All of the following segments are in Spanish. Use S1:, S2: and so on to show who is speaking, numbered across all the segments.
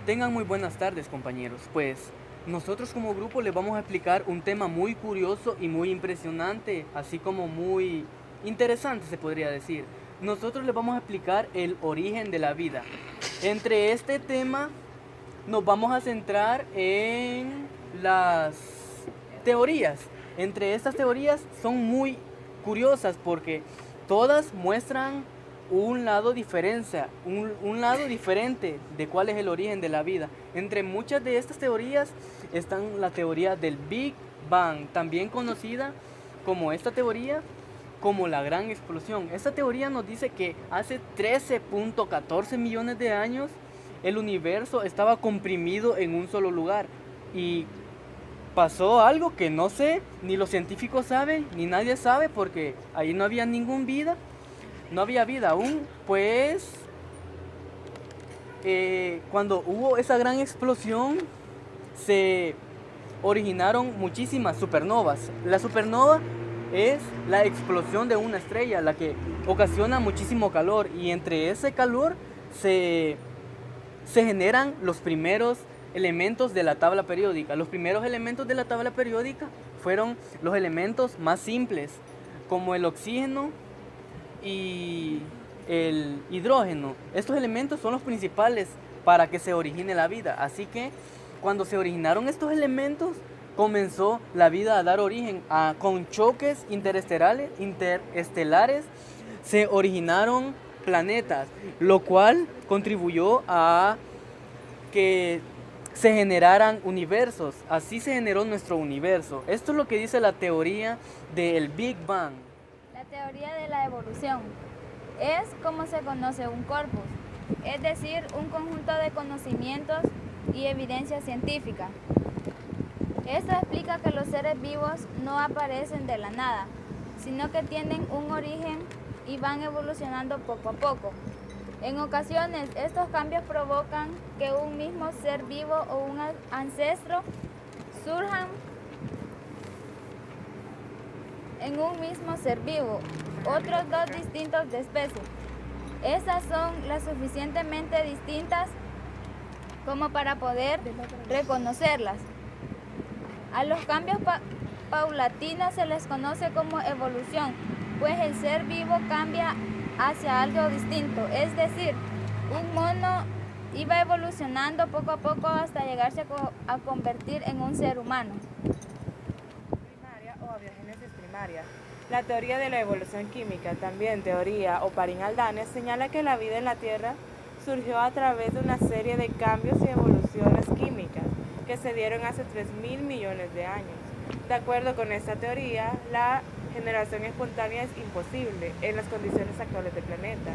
S1: Tengan muy buenas tardes, compañeros. Pues nosotros como grupo les vamos a explicar un tema muy curioso y muy impresionante, así como muy interesante se podría decir. Nosotros les vamos a explicar el origen de la vida. Entre este tema nos vamos a centrar en las teorías. Entre estas teorías son muy curiosas porque todas muestran un lado diferente de cuál es el origen de la vida. Entre muchas de estas teorías están la teoría del Big Bang, también conocida como esta teoría como la gran explosión. Esta teoría nos dice que hace 13.14 millones de años el universo estaba comprimido en un solo lugar y pasó algo que no sé, ni los científicos saben, ni nadie sabe porque ahí no había ninguna vida, no había vida aún, pues cuando hubo esa gran explosión se originaron muchísimas supernovas. La supernova es la explosión de una estrella, la que ocasiona muchísimo calor y entre ese calor se, se generan los primeros elementos de la tabla periódica. Los primeros elementos de la tabla periódica fueron los elementos más simples, como el oxígeno y el hidrógeno. Estos elementos son los principales para que se origine la vida. Así que cuando se originaron estos elementos, comenzó la vida a dar origen con choques interestelares, se originaron planetas, lo cual contribuyó a que se generaran universos. Así se generó nuestro universo. Esto es lo que dice la teoría del Big Bang.
S2: La teoría de la evolución es como se conoce un corpus, es decir, un conjunto de conocimientos y evidencia científica. Esto explica que los seres vivos no aparecen de la nada, sino que tienen un origen y van evolucionando poco a poco. En ocasiones, estos cambios provocan que un mismo ser vivo o un ancestro surjan en un mismo ser vivo, otros dos distintos de especie. Estas son las suficientemente distintas como para poder reconocerlas. A los cambios paulatinos se les conoce como evolución, pues el ser vivo cambia hacia algo distinto, es decir, un mono iba evolucionando poco a poco hasta llegarse a convertir en un ser humano.
S3: Primaria o abiogénesis primaria. La teoría de la evolución química, también teoría Oparin-Haldane, señala que la vida en la Tierra surgió a través de una serie de cambios y evoluciones químicas que se dieron hace 3.000 millones de años. De acuerdo con esta teoría, la generación espontánea es imposible en las condiciones actuales del planeta.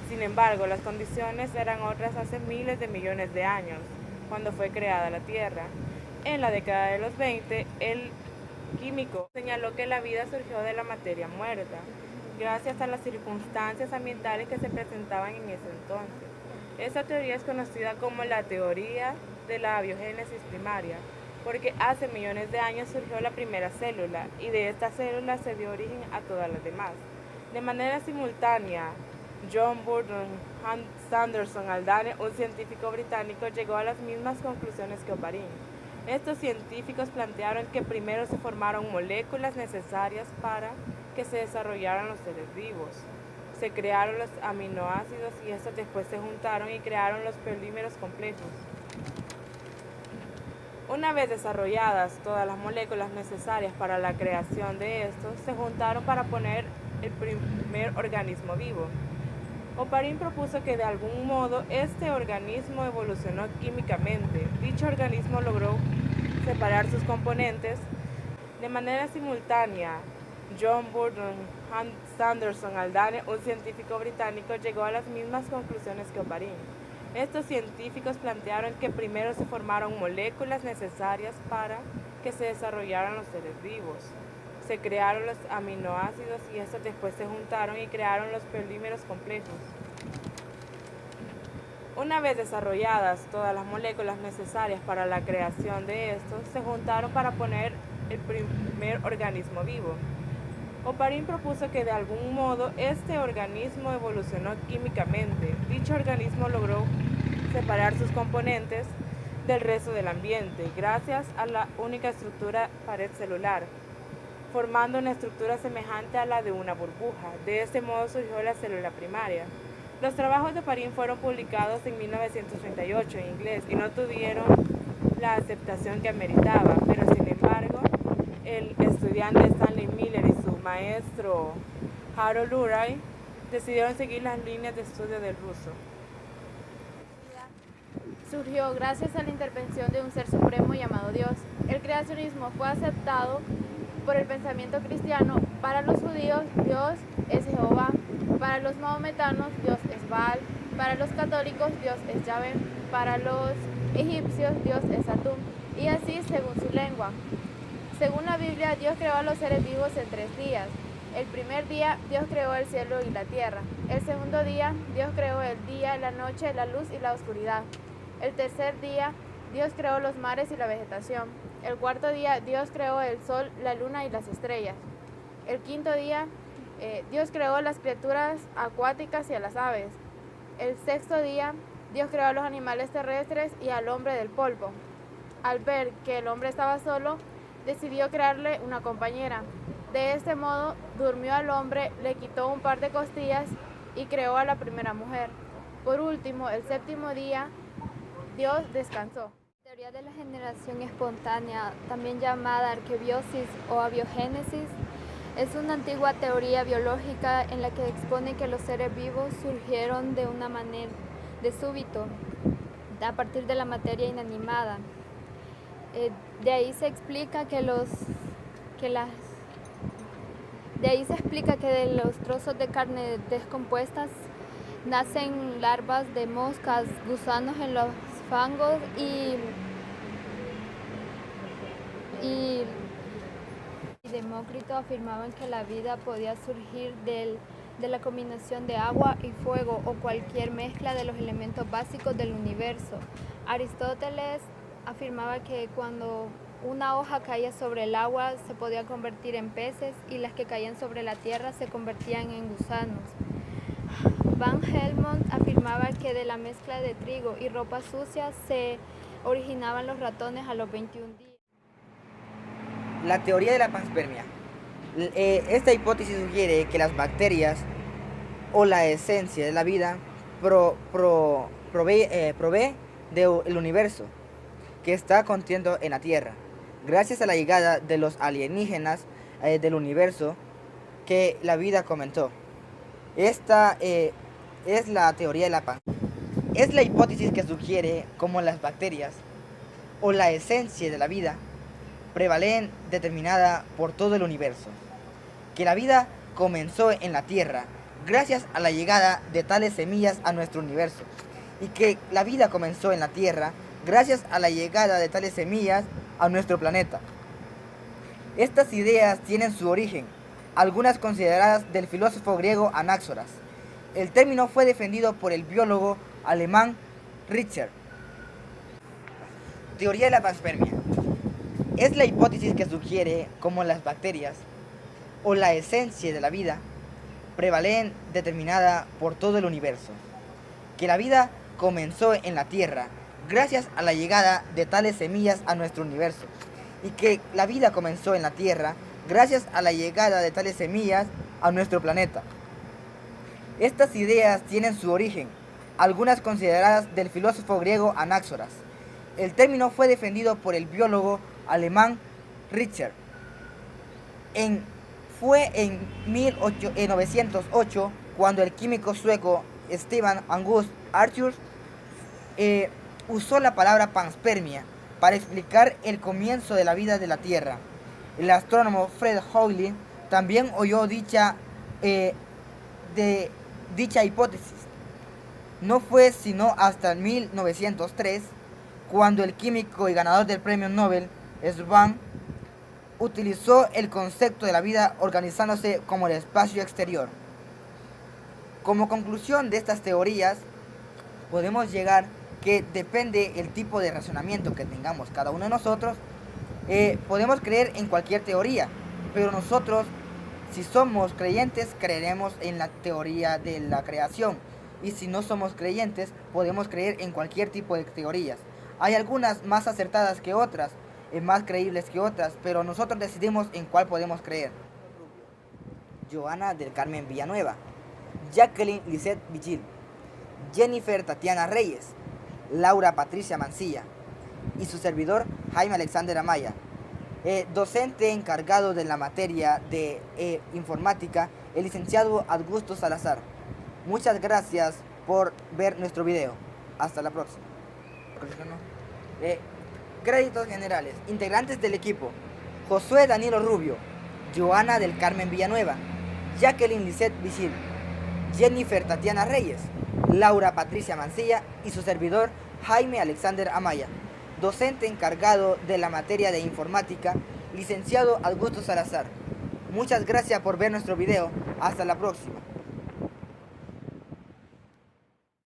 S3: Sin embargo, las condiciones eran otras hace miles de millones de años, cuando fue creada la Tierra. En la década de los 20, el químico señaló que la vida surgió de la materia muerta, gracias a las circunstancias ambientales que se presentaban en ese entonces. Esta teoría es conocida como la teoría de la abiogénesis primaria, porque hace millones de años surgió la primera célula y de esta célula se dio origen a todas las demás. De manera simultánea, John Burton Sanderson Haldane, un científico británico, llegó a las mismas conclusiones que Oparin. Estos científicos plantearon que primero se formaron moléculas necesarias para que se desarrollaran los seres vivos. Se crearon los aminoácidos y estos después se juntaron y crearon los polímeros complejos. Una vez desarrolladas todas las moléculas necesarias para la creación de estos, se juntaron para poner el primer organismo vivo. Oparin propuso que de algún modo este organismo evolucionó químicamente. Dicho organismo logró separar sus componentes de manera simultánea. John Burton Sanderson Haldane, un científico británico, llegó a las mismas conclusiones que Oparin. Estos científicos plantearon que primero se formaron moléculas necesarias para que se desarrollaran los seres vivos. Se crearon los aminoácidos y estos después se juntaron y crearon los polímeros complejos. Una vez desarrolladas todas las moléculas necesarias para la creación de estos, se juntaron para poner el primer organismo vivo. Oparin propuso que de algún modo este organismo evolucionó químicamente. Dicho organismo logró separar separar sus componentes del resto del ambiente, gracias a la única estructura pared celular, formando una estructura semejante a la de una burbuja. De este modo surgió la célula primaria. Los trabajos de Parín fueron publicados en 1938 en inglés y no tuvieron la aceptación que meritaba, pero sin embargo, el estudiante Stanley Miller y su maestro Harold Urey decidieron seguir las líneas de estudio del ruso.
S4: Surgió gracias a la intervención de un ser supremo llamado Dios. El creacionismo fue aceptado por el pensamiento cristiano. Para los judíos, Dios es Jehová. Para los mahometanos, Dios es Baal. Para los católicos, Dios es Yahvé. Para los egipcios, Dios es Atum. Y así según su lengua. Según la Biblia, Dios creó a los seres vivos en 3 días. El primer día, Dios creó el cielo y la tierra. El segundo día, Dios creó el día, la noche, la luz y la oscuridad. El tercer día, Dios creó los mares y la vegetación. El cuarto día, Dios creó el sol, la luna y las estrellas. El quinto día, Dios creó las criaturas acuáticas y a las aves. El sexto día, Dios creó a los animales terrestres y al hombre del polvo. Al ver que el hombre estaba solo, decidió crearle una compañera. De este modo, durmió al hombre, le quitó un par de costillas y creó a la primera mujer. Por último, el séptimo día, Dios descansó.
S2: La teoría de la generación espontánea, también llamada arquebiosis o abiogénesis, es una antigua teoría biológica en la que expone que los seres vivos surgieron de una manera de súbito, a partir de la materia inanimada. De ahí se explica que de los trozos de carne descompuestas nacen larvas de moscas, gusanos en los fangos y Demócrito afirmaban que la vida podía surgir de la combinación de agua y fuego o cualquier mezcla de los elementos básicos del universo. Aristóteles afirmaba que cuando una hoja caía sobre el agua se podía convertir en peces y las que caían sobre la tierra se convertían en gusanos. Van Helmont afirmaba que de la mezcla de trigo y ropa sucia se originaban los ratones a los 21 días.
S5: La teoría de la panspermia. Esta hipótesis sugiere que las bacterias o la esencia de la vida provee del universo que está contenido en la Tierra. Gracias a la llegada de los alienígenas del universo que la vida comenzó. Esta es la teoría de la panspermia. Es la hipótesis que sugiere cómo las bacterias o la esencia de la vida prevaleen determinada por todo el universo, que la vida comenzó en la Tierra gracias a la llegada de tales semillas a nuestro universo, y que la vida comenzó en la Tierra gracias a la llegada de tales semillas a nuestro planeta. Estas ideas tienen su origen, algunas consideradas del filósofo griego Anáxoras. El término fue defendido por el biólogo alemán Richter. Teoría de la panspermia. Es la hipótesis que sugiere cómo las bacterias o la esencia de la vida prevaleen determinada por todo el universo, que la vida comenzó en la Tierra gracias a la llegada de tales semillas a nuestro universo, y que la vida comenzó en la Tierra gracias a la llegada de tales semillas a nuestro planeta. Estas ideas tienen su origen, algunas consideradas del filósofo griego Anáxoras. El término fue defendido por el biólogo alemán Richter. Fue en 1908 cuando el químico sueco Stefan August Arthur usó la palabra panspermia para explicar el comienzo de la vida de la Tierra. El astrónomo Fred Hoyle también oyó dicha hipótesis. No fue sino hasta 1903 cuando el químico y ganador del premio Nobel, Svan, utilizó el concepto de la vida organizándose como el espacio exterior. Como conclusión de estas teorías, podemos llegar que depende el tipo de razonamiento que tengamos cada uno de nosotros, podemos creer en cualquier teoría, pero nosotros, si somos creyentes, creeremos en la teoría de la creación. Y si no somos creyentes, podemos creer en cualquier tipo de teorías. Hay algunas más acertadas que otras, más creíbles que otras, pero nosotros decidimos en cuál podemos creer. Joana del Carmen Villanueva, Jacqueline Lisette Vigil, Jennifer Tatiana Reyes, Laura Patricia Mancilla y su servidor Jaime Alexander Amaya, docente encargado de la materia de informática, el licenciado Augusto Salazar. Muchas gracias por ver nuestro video. Hasta la próxima. Créditos generales. Integrantes del equipo: Josué Danilo Rubio, Joana del Carmen Villanueva, Jacqueline Lisette Vigil, Jennifer Tatiana Reyes, Laura Patricia Mancilla y su servidor Jaime Alexander Amaya, docente encargado de la materia de informática, licenciado Augusto Salazar. Muchas gracias por ver nuestro video. Hasta la próxima.